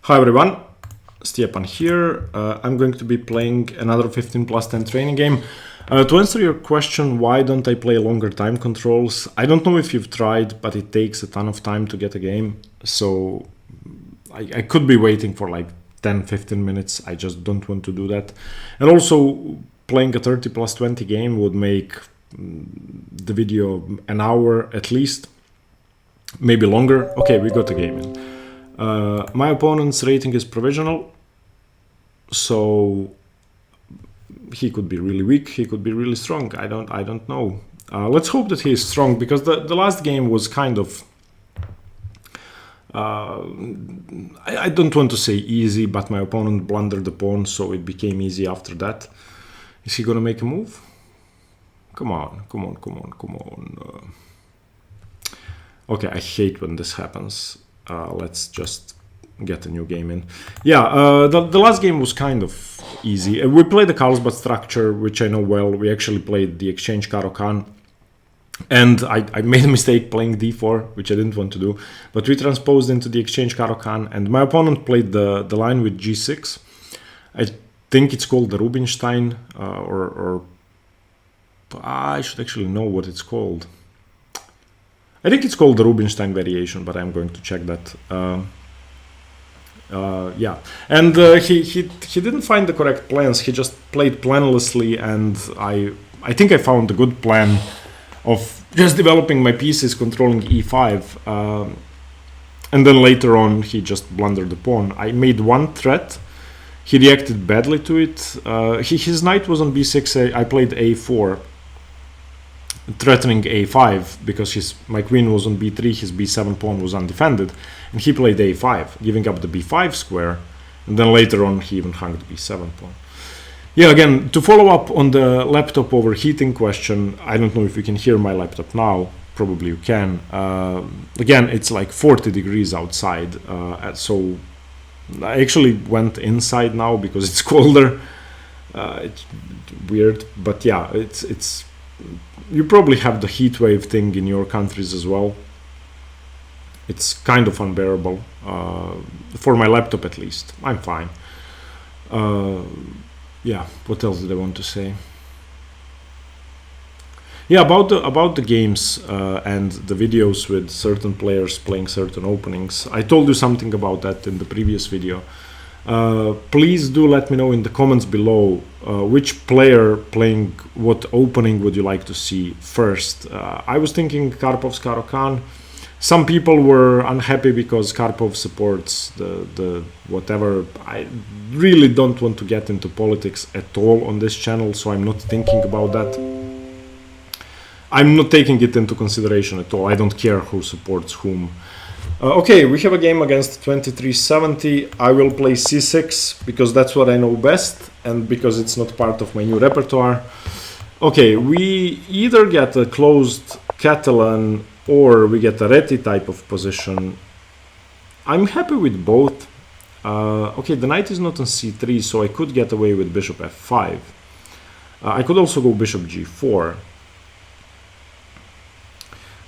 Hi everyone, Stepan here. I'm going to be playing another 15+10 training game. To answer your question, why don't I play longer time controls? I don't know if you've tried, but it takes a ton of time to get a game. So I could be waiting for like 10-15 minutes. I just don't want to do that. And also playing a 30+20 game would make the video an hour at least, maybe longer. Okay, we got a game in. My opponent's rating is provisional, so he could be really weak, he could be really strong. I don't know. Let's hope that he is strong, because the last game was kind of I don't want to say easy, but my opponent blundered the pawn, so it became easy after that. Is he gonna make a move? Come on. Okay, I hate when this happens. Let's just get a new game in. Yeah, the last game was kind of easy. We played the Carlsbad structure, which I know well. We actually played the exchange Caro-Kann. And I made a mistake playing d4, which I didn't want to do. But we transposed into the exchange Caro-Kann, and my opponent played the line with g6. I think it's called the Rubinstein, or I should actually know what it's called. I think it's called the Rubinstein variation, but I'm going to check that. Yeah, and he didn't find the correct plans. He just played planlessly, and I think I found a good plan of just developing my pieces, controlling e5, and then later on he just blundered the pawn. I made one threat. He reacted badly to it. His knight was on b6. I played a4. Threatening a5 because my queen was on b3, his b7 pawn was undefended, and he played a5, giving up the b5 square, and then later on he even hung the b7 pawn. Yeah, again, to follow up on the laptop overheating question, I don't know if you can hear my laptop now, probably you can. Again, it's like 40 degrees outside, so I actually went inside now because it's colder. It's weird, but yeah, it's you probably have the heat wave thing in your countries as well. It's kind of unbearable, for my laptop at least. I'm fine. Yeah, what else did I want to say? Yeah, about the games and the videos with certain players playing certain openings. I told you something about that in the previous video. Please do let me know in the comments below which player playing what opening would you like to see first. I was thinking Karpov's Caro-Kann. Some people were unhappy because Karpov supports the whatever. I really don't want to get into politics at all on this channel, so I'm not thinking about that. I'm not taking it into consideration at all. I don't care who supports whom. Okay, we have a game against 2370. I will play c6 because that's what I know best and because it's not part of my new repertoire. Okay, we either get a closed Catalan or we get a Reti type of position. I'm happy with both. Okay, the knight is not on c3, so I could get away with bishop f5. I could also go bishop g4.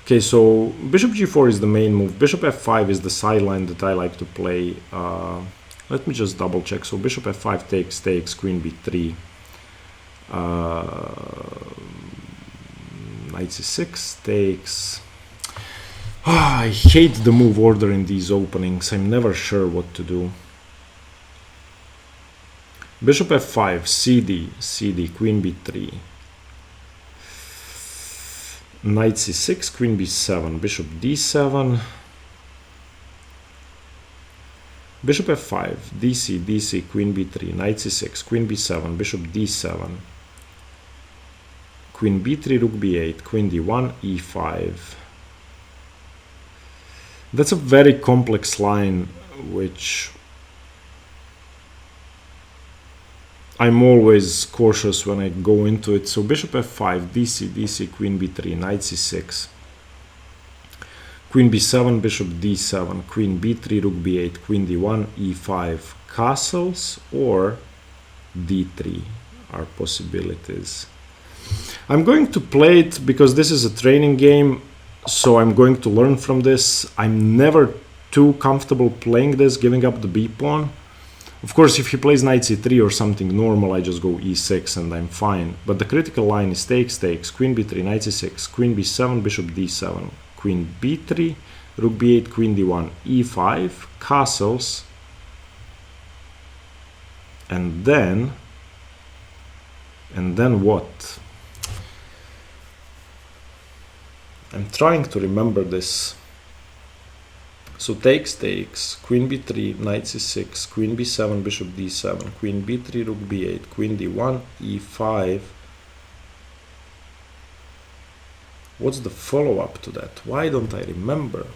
Okay, so bishop g4 is the main move. Bishop f5 is the sideline that I like to play. Let me just double check. So bishop f5 takes, queen b3. Knight c6 takes. I hate the move order in these openings. I'm never sure what to do. Bishop f5, cd, queen b3. Knight c6, queen b7, bishop d7, bishop f5, dc, queen b3, knight c6, queen b7, bishop d7, queen b3, rook b8, queen d1, e5. That's a very complex line, which I'm always cautious when I go into it. So bishop f5, dc, queen b3, knight c6, queen b7, bishop d7, queen b3, rook b8, queen d1, e5. Castles or d3 are possibilities. I'm going to play it because this is a training game, so I'm going to learn from this. I'm never too comfortable playing this, giving up the b pawn. Of course, if he plays knight c3 or something normal, I just go e6 and I'm fine. But the critical line is takes, takes, queen b3, knight c6, queen b7, bishop d7, queen b3, rook b8, queen d1, e5, castles, and then what? I'm trying to remember this. So takes, takes, queen b3, knight c6, queen b7, bishop d7, queen b3, rook b8, queen d1, e5. What's the follow-up to that? Why don't I remember?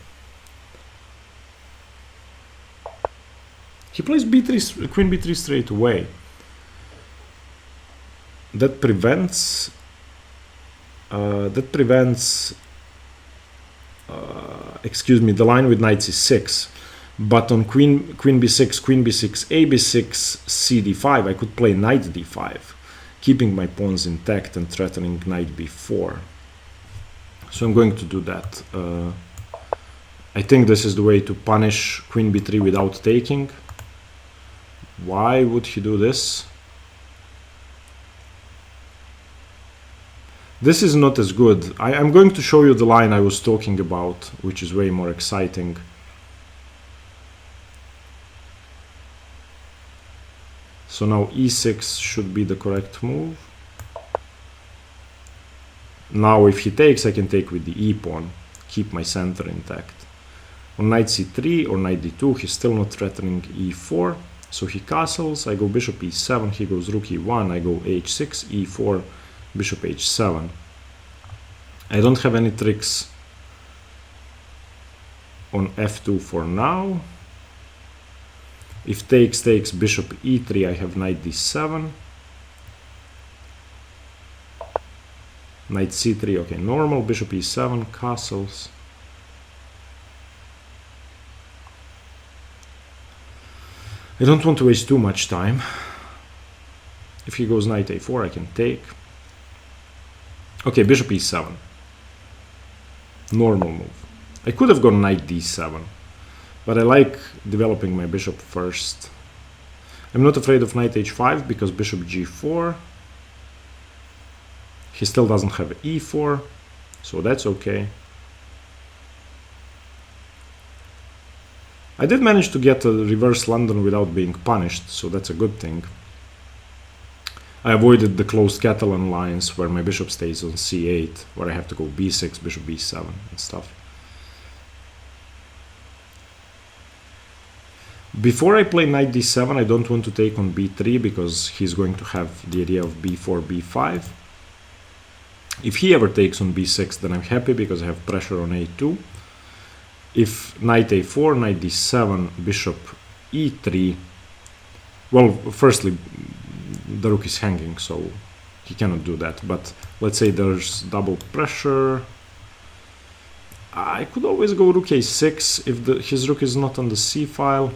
He plays b3, queen b3 straight away. That prevents excuse me, the line with knight c6, but on queen b6, queen b6, a b6, c d5, I could play knight d5, keeping my pawns intact and threatening knight b4. So I'm going to do that. I think this is the way to punish queen b3 without taking. Why would he do this? This is not as good. I'm going to show you the line I was talking about, which is way more exciting. So now e6 should be the correct move. Now if he takes, I can take with the e-pawn, keep my center intact. On knight c3 or knight d2, he's still not threatening e4. So he castles, I go bishop e7, he goes rook e1, I go h6, e4, bishop h7. I don't have any tricks on f2 for now. If takes, takes, bishop e3, I have knight d7. Knight c3, okay, normal, bishop e7, castles. I don't want to waste too much time. If he goes knight a4, I can take. Okay, bishop e7. Normal move. I could have gone knight d7, but I like developing my bishop first. I'm not afraid of knight h5 because bishop g4. He still doesn't have e4, so that's okay. I did manage to get a reverse London without being punished, so that's a good thing. I avoided the closed Catalan lines where my bishop stays on c8, where I have to go b6, bishop b7 and stuff. Before I play knight d7, I don't want to take on b3 because he's going to have the idea of b4, b5. If he ever takes on b6, then I'm happy because I have pressure on a2. If knight a4, knight d7, bishop e3, well, firstly, the rook is hanging, so he cannot do that. But let's say there's double pressure. I could always go rook a6 if his rook is not on the c file.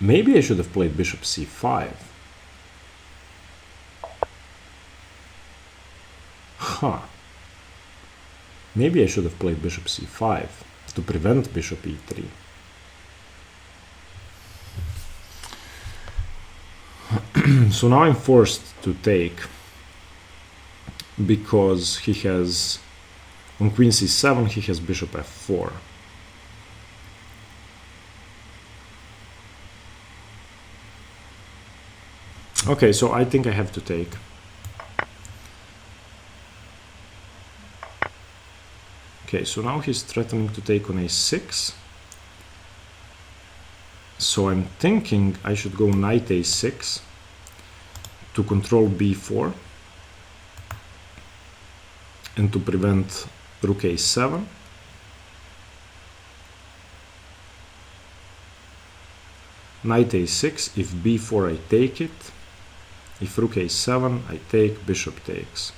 Maybe I should have played bishop c5. Huh. Maybe I should have played bishop c5 to prevent bishop e3. So now I'm forced to take because he has on queen c7 he has bishop f4. Okay, so I think I have to take. Okay, so now he's threatening to take on a6. So I'm thinking I should go knight a6 to control b4 and to prevent rook a7. Knight a6, if b4 I take it. If rook a7, I take, bishop takes.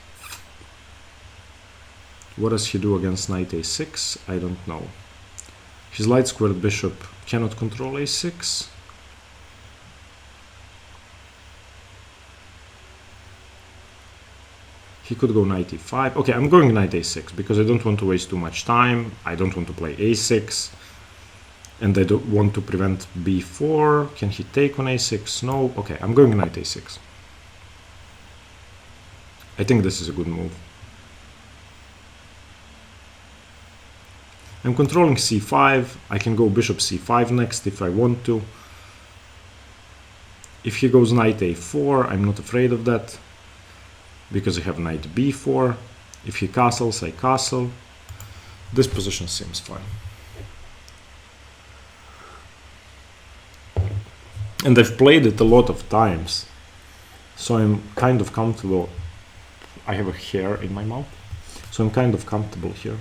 What does he do against knight a6? I don't know. His light squared bishop cannot control a6. He could go knight e5. Okay, I'm going knight a6 because I don't want to waste too much time. I don't want to play a6. And I don't want to prevent b4. Can he take on a6? No. Okay, I'm going knight a6. I think this is a good move. I'm controlling c5. I can go bishop c5 next if I want to. If he goes knight a4, I'm not afraid of that, because I have knight b4. If he castles, I castle. This position seems fine. And I've played it a lot of times, so I'm kind of comfortable. I have a hair in my mouth, so I'm kind of comfortable here.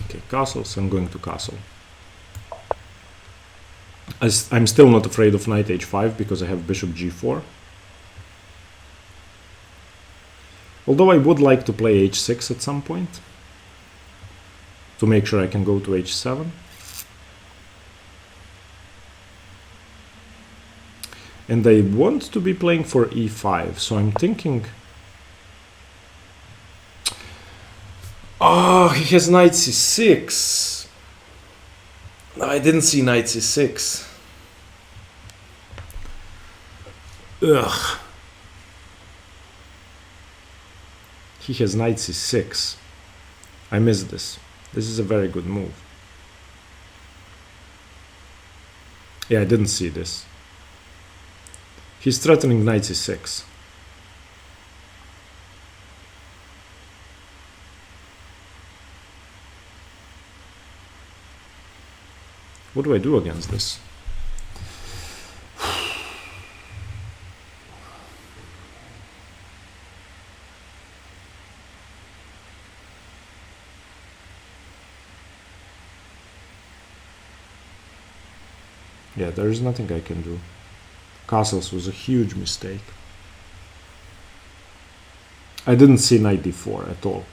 Okay, castles, I'm going to castle. I'm still not afraid of knight h5 because I have bishop g4. Although I would like to play h6 at some point to make sure I can go to h7. And I want to be playing for e5, so I'm thinking... Oh, he has knight c6. No, I didn't see knight c6. Ugh. He has knight c6. I missed this. This is a very good move. Yeah, I didn't see this. He's threatening knight c6. What do I do against this? Yeah, there is nothing I can do. Castles was a huge mistake. I didn't see knight d4 at all.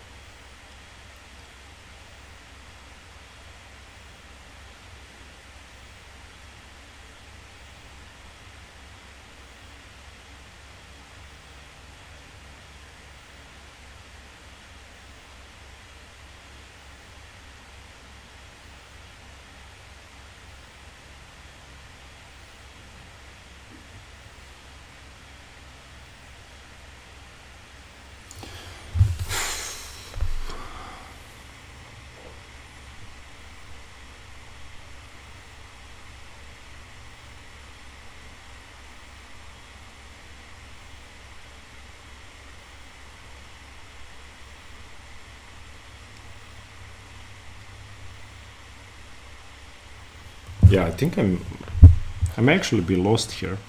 Yeah, I think I may actually be lost here.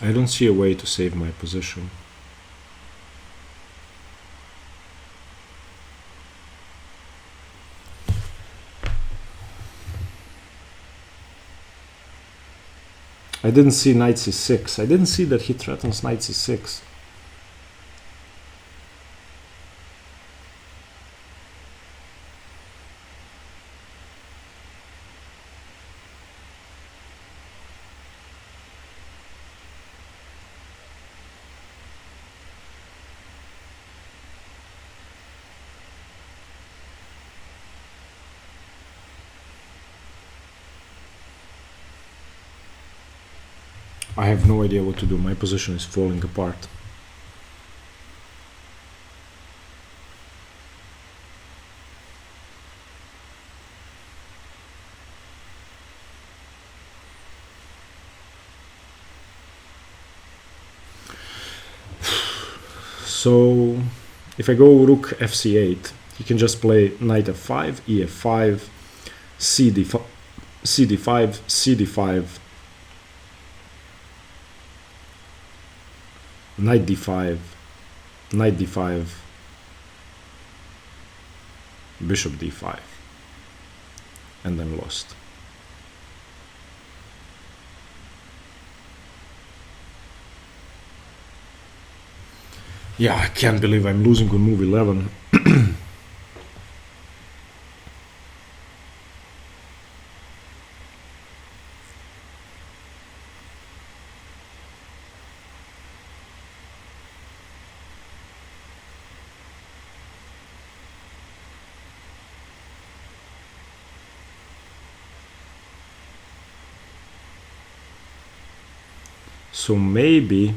I don't see a way to save my position. I didn't see knight c6. I didn't see that he threatens knight c6. I have no idea what to do. My position is falling apart. So if I go rook fc8, he can just play knight f5, ef5, cd5, cd5, cd5, knight d5, knight d5, bishop d5, and then lost. Yeah, I can't believe I'm losing on move 11. So maybe,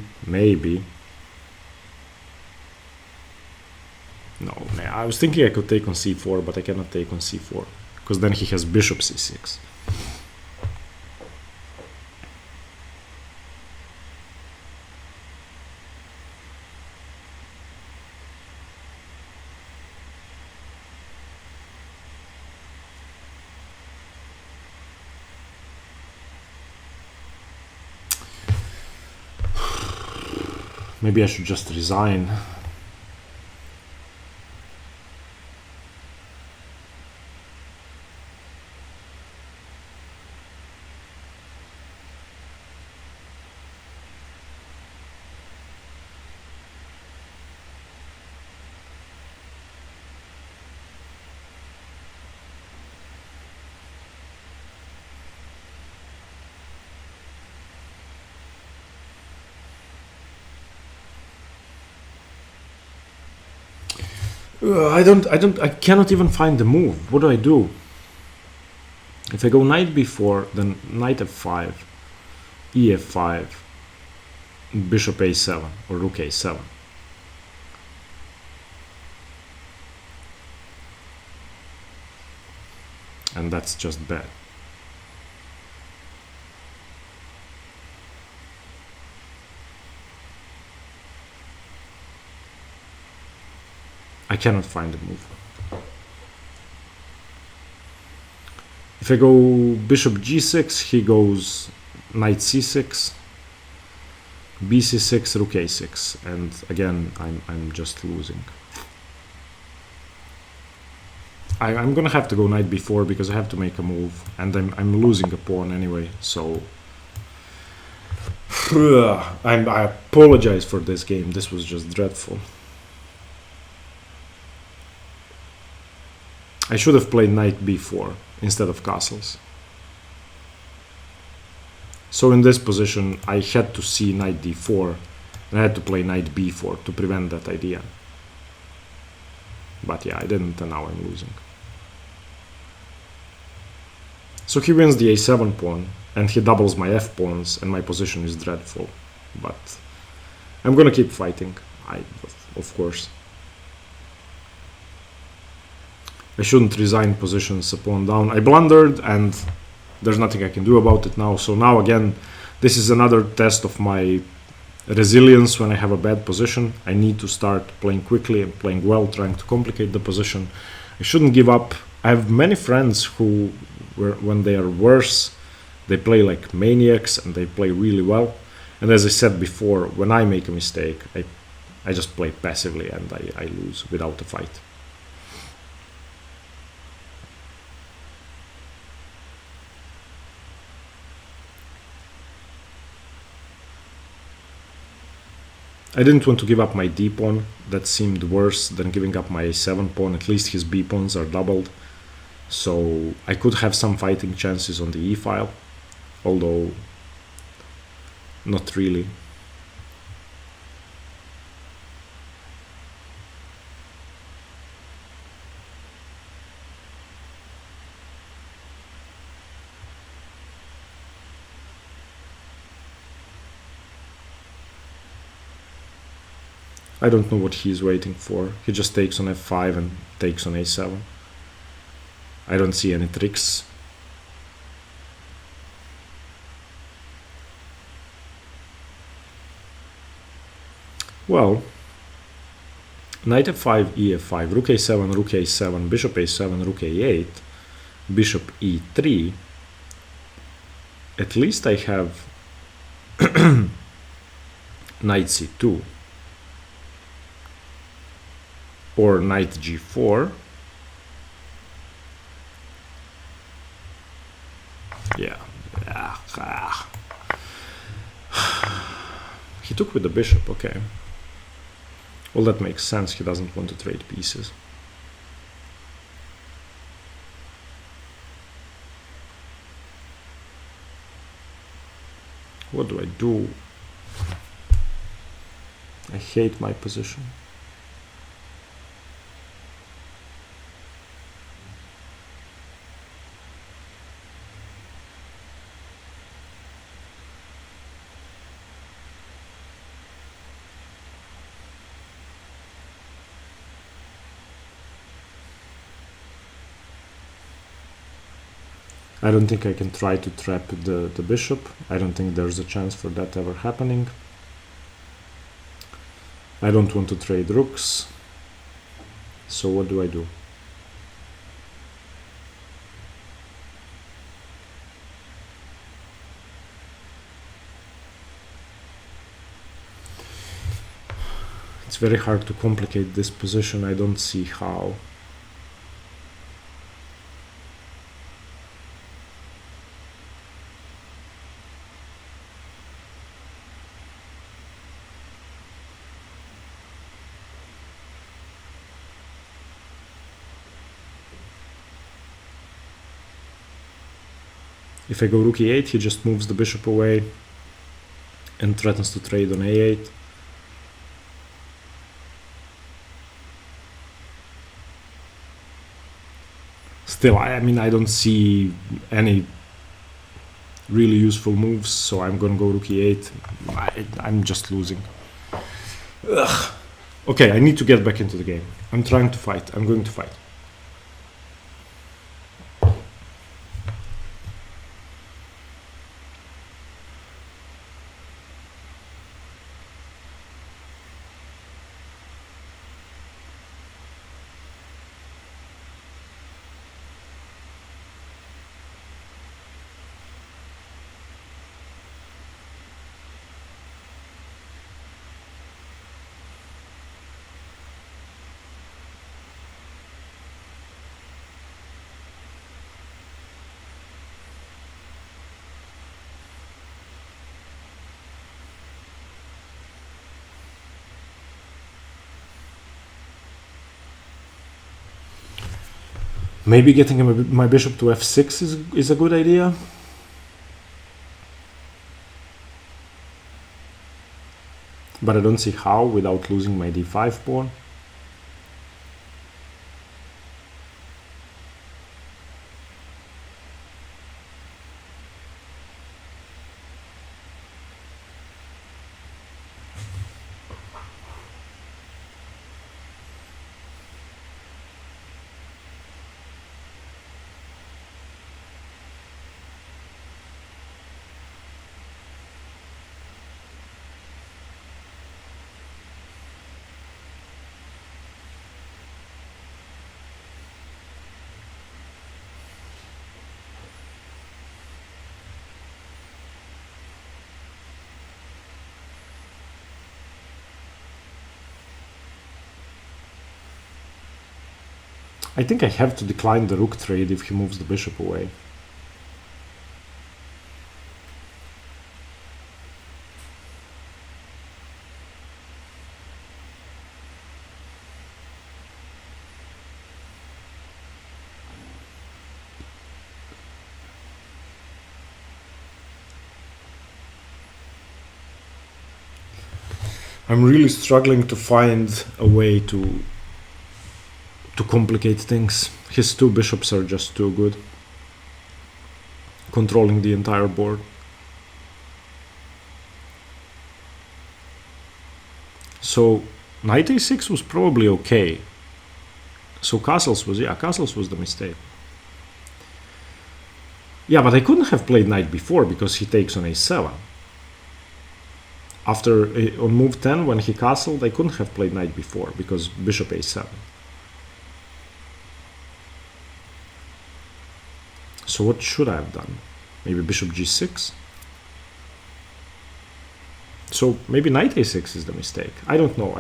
no, I was thinking I could take on c4, but I cannot take on c4, because then he has bishop c6. Maybe I should just resign. I cannot even find the move. What do I do? If I go knight b4, then knight f5, ef5, bishop a7, or rook a7. And that's just bad. I cannot find the move. If I go bishop g6, he goes knight c6, bc6, rook a6, and again I'm just losing. I'm gonna have to go knight b4 because I have to make a move, and I'm losing a pawn anyway. So I apologize for this game. This was just dreadful. I should have played knight b4 instead of castles. So in this position, I had to see knight d4, and I had to play knight b4 to prevent that idea. But yeah, I didn't, and now I'm losing. So he wins the a7 pawn, and he doubles my f pawns, and my position is dreadful. But I'm gonna keep fighting, of course. I shouldn't resign positions a pawn down. I blundered, and there's nothing I can do about it now. So now again, this is another test of my resilience when I have a bad position. I need to start playing quickly and playing well, trying to complicate the position. I shouldn't give up. I have many friends who, when they are worse, they play like maniacs and they play really well. And as I said before, when I make a mistake, I just play passively and I lose without a fight. I didn't want to give up my d pawn. That seemed worse than giving up my a7 pawn. At least his b pawns are doubled. So I could have some fighting chances on the e file, although not really. I don't know what he's waiting for. He just takes on f5 and takes on a7. I don't see any tricks. Well, Knight f5, ef5, rook a7, rook a7, bishop a7, rook a8, bishop e3. At least I have knight c2 or knight g4. Yeah. He took with the bishop, okay. Well, that makes sense. He doesn't want to trade pieces. What do I do? I hate my position. I don't think I can try to trap the bishop. I don't think there's a chance for that ever happening. I don't want to trade rooks. So what do I do? It's very hard to complicate this position. I don't see how. If I go rook e8, he just moves the bishop away and threatens to trade on a8. Still, I mean, I don't see any really useful moves, so I'm gonna go rook e8. I'm just losing. Ugh. Okay, I need to get back into the game. I'm trying to fight. I'm going to fight. Maybe getting my bishop to f6 is a good idea. But I don't see how without losing my d5 pawn. I think I have to decline the rook trade if he moves the bishop away. I'm really struggling to find a way to complicate things. His two bishops are just too good, controlling the entire board. So knight a6 was probably okay. So castles was the mistake. Yeah, but I couldn't have played knight b4 because he takes on a7. after on move 10 when he castled, I couldn't have played knight b4 because bishop a7. So what should I have done? Maybe bishop g6? So maybe knight a6 is the mistake. I don't know.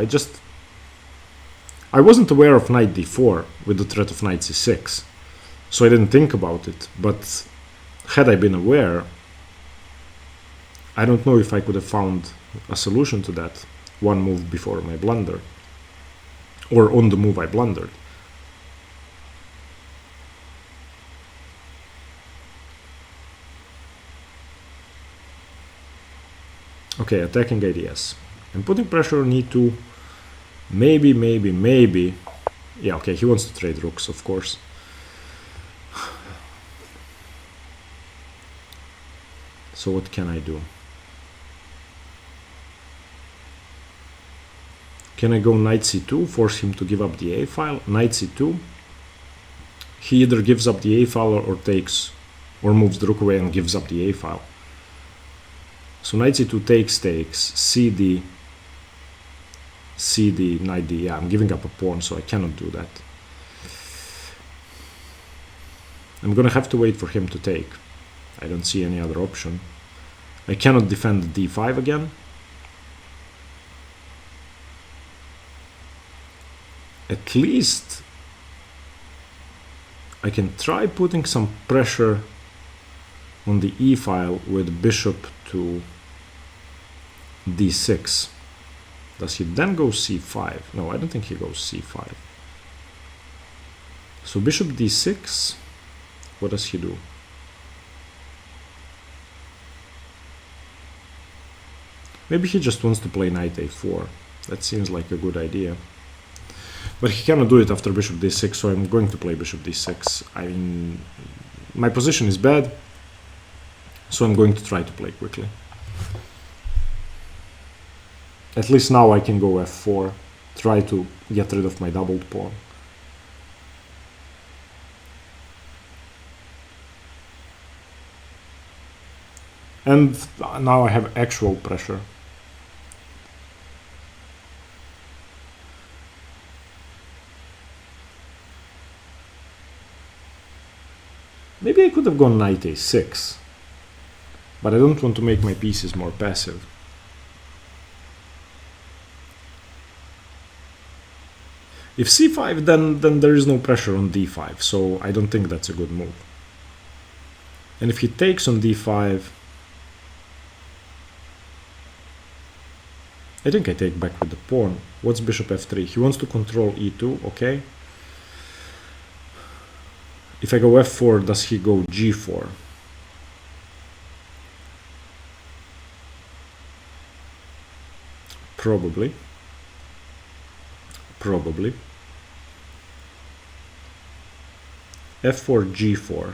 I wasn't aware of knight d4 with the threat of knight c6, so I didn't think about it. But had I been aware, I don't know if I could have found a solution to that one move before my blunder, or on the move I blundered. Okay, attacking ADS. I'm putting pressure on e2. Maybe. Yeah, okay, he wants to trade rooks, of course. So what can I do? Can I go knight c2, force him to give up the a file? Knight c2. He either gives up the a file or takes, or moves the rook away and gives up the a file. So knight c2 takes, cd, knight d. Yeah, I'm giving up a pawn, so I cannot do that. I'm gonna have to wait for him to take. I don't see any other option. I cannot defend d5 again. At least I can try putting some pressure on the e file with bishop to d6. Does he then go c5? No, I don't think he goes c5. So bishop d6, what does he do? Maybe he just wants to play knight a4. That seems like a good idea. But he cannot do it after bishop d6, so I'm going to play bishop d6. I mean, my position is bad, so I'm going to try to play quickly. At least now I can go f4, try to get rid of my doubled pawn. And now I have actual pressure. Maybe I could have gone knight a6, but I don't want to make my pieces more passive. If c5, then there is no pressure on d5, so I don't think that's a good move. And if he takes on d5, I think I take back with the pawn. What's bishop f3? He wants to control e2, okay. If I go f4, does he go g4? Probably. f4, g4.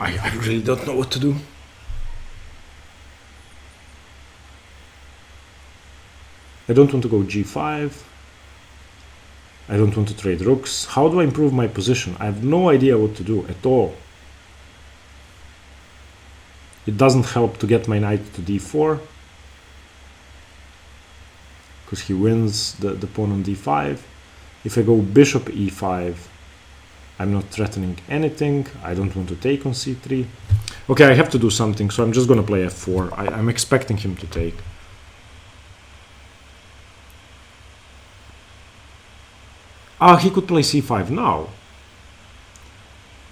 I really don't know what to do. I don't want to go g5. I don't want to trade rooks. How do I improve my position? I have no idea what to do at all. It doesn't help to get my knight to d4, because he wins the pawn on d5. If I go bishop e5, I'm not threatening anything. I don't want to take on c3. Okay, I have to do something, so I'm just gonna play f4. I'm expecting him to take. Ah, he could play c5 now.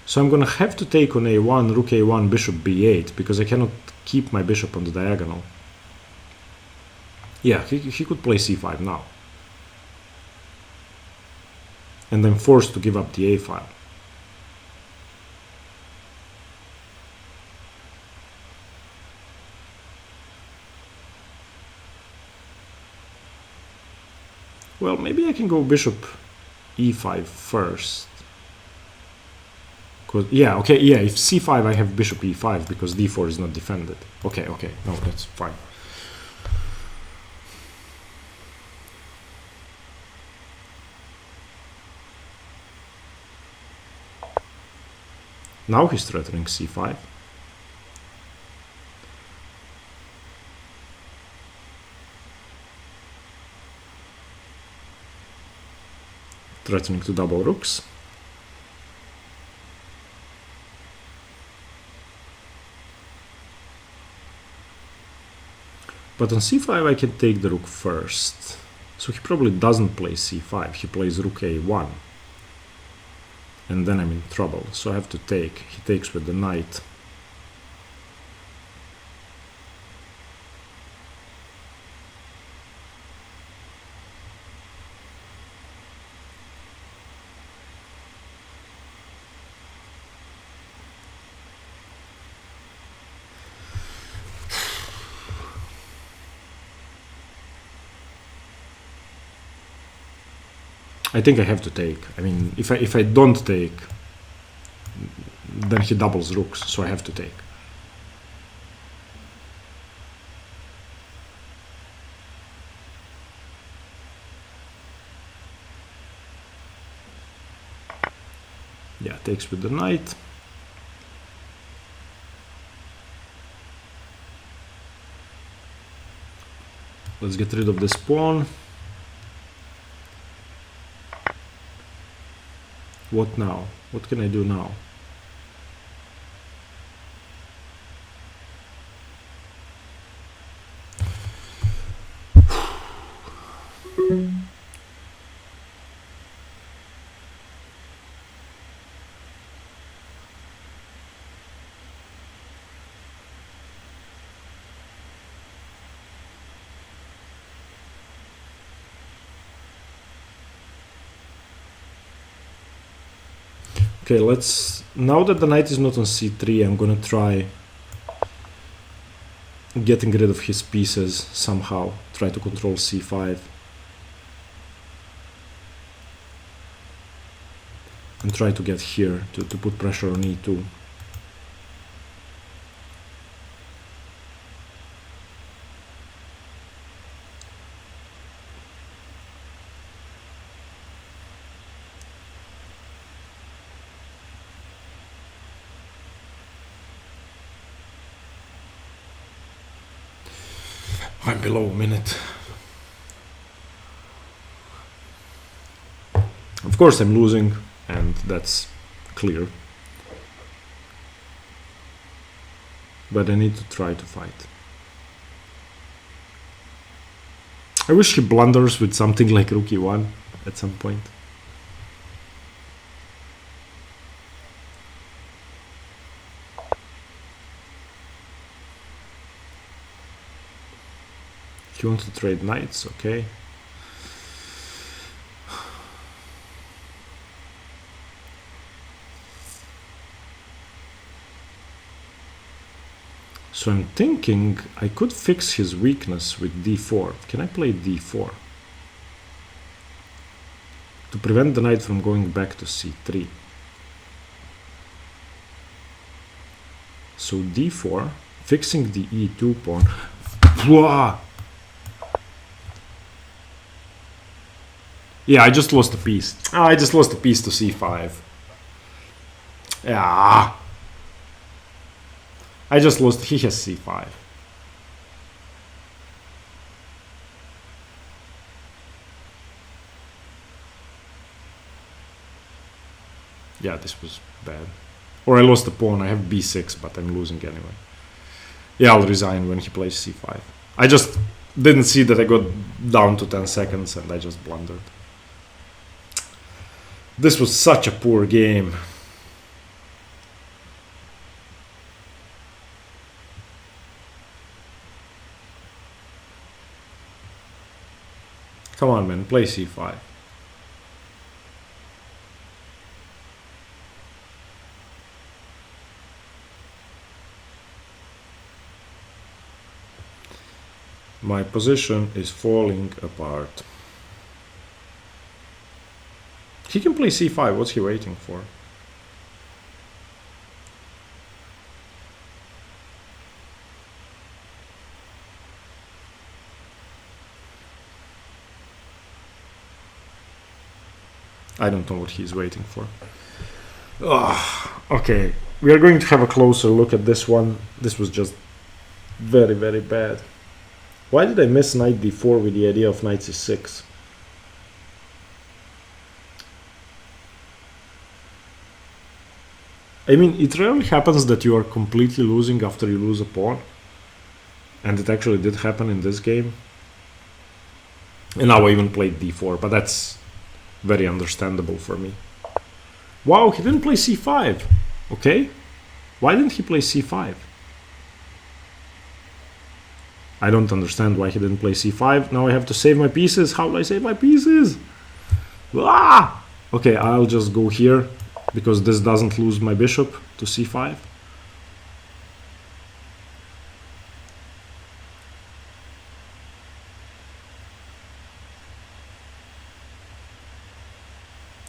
So I'm gonna have to take on a1, rook a1, bishop b8, because I cannot keep my bishop on the diagonal. Yeah, he could play c5 now. And I'm forced to give up the a file. Well, maybe I can go bishop e5 first. Yeah, okay, yeah, if c5 I have bishop e5 because d4 is not defended. Okay, no, that's fine. Now he's threatening c5. Threatening to double rooks. But on c5 I can take the rook first. So he probably doesn't play c5, he plays rook a1. And then I'm in trouble, so I have to take. He takes with the knight. I think I have to take. I mean, if I don't take, then he doubles rooks, so I have to take. Yeah, takes with the knight. Let's get rid of this pawn. What now? What can I do now? Okay, let's... Now that the knight is not on c3, I'm gonna try getting rid of his pieces somehow. Try to control c5. And try to get here to put pressure on e2. I'm below a minute. Of course I'm losing, and that's clear. But I need to try to fight. I wish he blunders with something like rook e1 at some point. He wants to trade knights, okay. So I'm thinking I could fix his weakness with d4. Can I play d4? To prevent the knight from going back to c3. So d4, fixing the e2 pawn. Whoa! Yeah, I just lost a piece. Oh, I just lost a piece to c5. Yeah. I just lost. He has c5. Yeah, this was bad. Or I lost the pawn. I have b6, but I'm losing anyway. Yeah, I'll resign when he plays c5. I just didn't see that I got down to 10 seconds and I just blundered. This was such a poor game. Come on, man, play c5. My position is falling apart. He can play c5. What's he waiting for? I don't know what he's waiting for. Okay, we are going to have a closer look at this one. This was just very, very bad. Why did I miss knight d4 with the idea of knight c6? I mean, it rarely happens that you are completely losing after you lose a pawn. And it actually did happen in this game. And now I even played d4, but that's very understandable for me. Wow, he didn't play c5. Okay. Why didn't he play c5? I don't understand why he didn't play c5. Now I have to save my pieces. How do I save my pieces? Ah! Okay, I'll just go here because this doesn't lose my bishop to c5.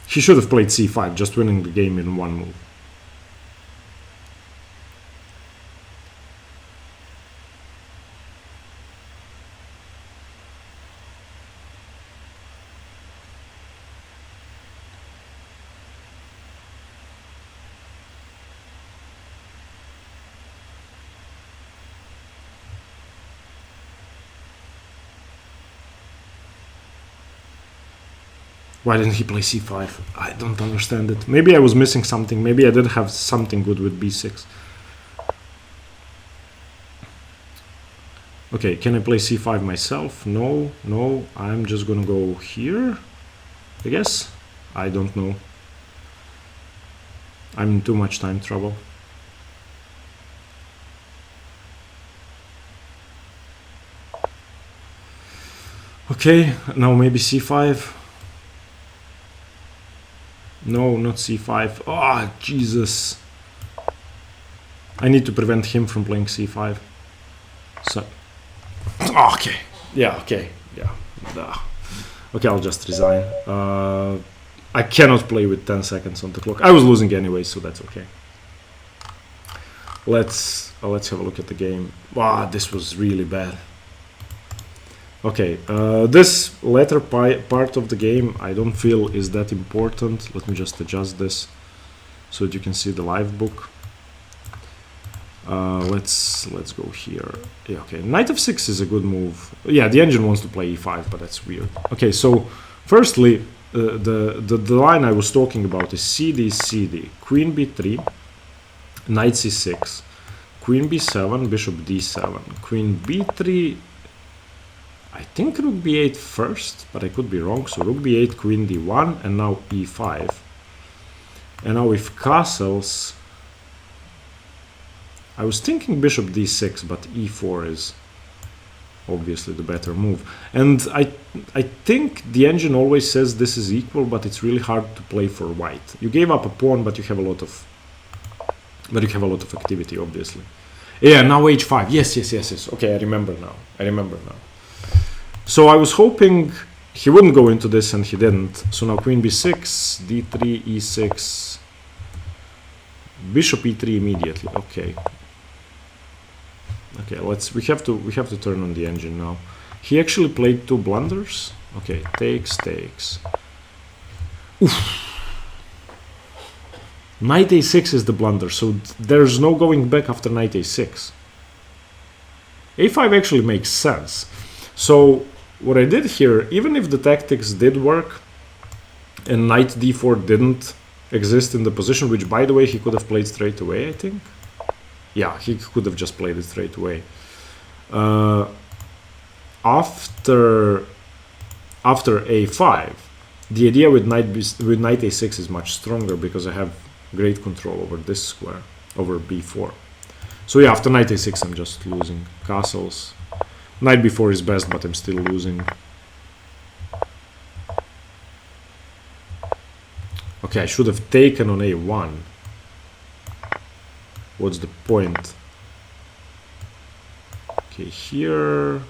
He should have played c5, just winning the game in one move. Why didn't he play c5? I don't understand it. Maybe I was missing something. Maybe I did have something good with b6. Okay, can I play c5 myself? No, no. I'm just gonna go here, I guess. I don't know. I'm in too much time trouble. Okay, now maybe c5. No, not c5. Oh, Jesus. I need to prevent him from playing c5. So, okay. Yeah, okay. Yeah. Okay, I'll just resign. I cannot play with 10 seconds on the clock. I was losing anyway, so that's okay. Let's have a look at the game. Wow, this was really bad. Okay, this latter part of the game I don't feel is that important. Let me just adjust this so that you can see the live book. Let's go here. Yeah, okay, knight f6 is a good move. Yeah, the engine wants to play e5, but that's weird. Okay, so firstly, the line I was talking about is cd, cd, queen b3, knight c6, queen b7, bishop d7, queen b3. I think rook b8 first, but I could be wrong. So rook b8, queen d1, and now e5. And now with castles, I was thinking bishop d6, but e4 is obviously the better move. And I think the engine always says this is equal, but it's really hard to play for white. You gave up a pawn, but you have a lot of activity, obviously. Yeah, now h5. Yes. Okay, I remember now. So I was hoping he wouldn't go into this, and he didn't. So now queen b6, d3, e6, bishop e3 immediately. Okay. Okay, we have to turn on the engine now. He actually played two blunders. Okay, takes. Oof. Knight a6 is the blunder, so there's no going back after knight a6. a5 actually makes sense. So what I did here, even if the tactics did work and knight d4 didn't, exist in the position, which, by the way, he could have played straight away, I think. Yeah, he could have just played it straight away. After a5, the idea with knight a6 is much stronger because I have great control over this square, over b4. So yeah, after knight a6, I'm just losing castles. Knight b4 is best, but I'm still losing. Okay, I should have taken on a1. What's the point? Okay, here.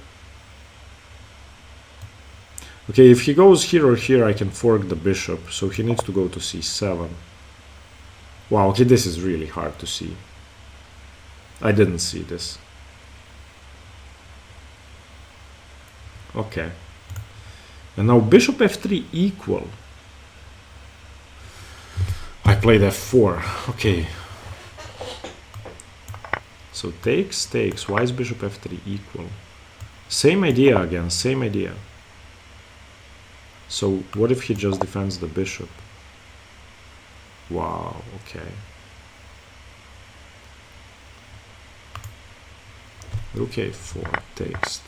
Okay, if he goes here or here, I can fork the bishop, so he needs to go to c7. Wow, okay, this is really hard to see. I didn't see this. Okay. And now bishop f3 equal. I played f4. Okay. So takes. Why is bishop f3 equal? Same idea again, same idea. So what if he just defends the bishop? Wow, okay. Rook a4, takes.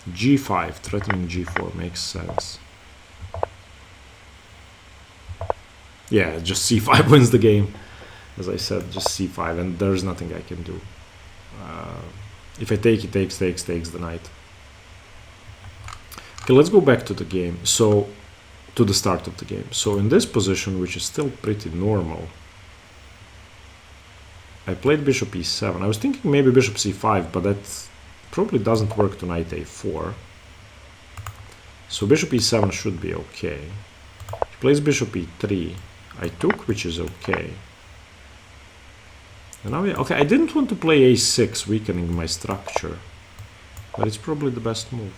g5, threatening g4 makes sense. Yeah, just c5 wins the game. As I said, just c5, and there's nothing I can do. If I take, he takes the knight. Okay, let's go back to the game. So, to the start of the game. So in this position, which is still pretty normal, I played bishop e7. I was thinking maybe bishop c5, but that probably doesn't work to knight a4. So bishop e7 should be okay. He plays bishop e3. I took, which is okay. And now, okay, I didn't want to play a6, weakening my structure, but it's probably the best move.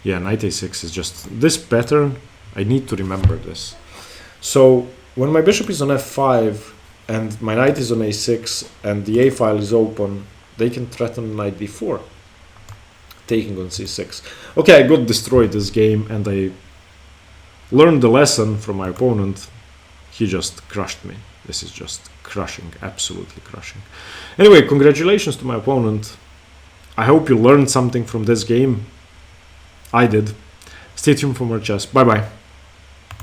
Yeah, knight a6 is just this pattern. I need to remember this. So when my bishop is on f5 and my knight is on a6 and the a file is open, they can threaten knight d4, taking on c6. Okay, I got destroyed this game and I learned the lesson from my opponent. He just crushed me. This is just crushing, absolutely crushing. Anyway, congratulations to my opponent. I hope you learned something from this game. I did. Stay tuned for more chess. Bye bye.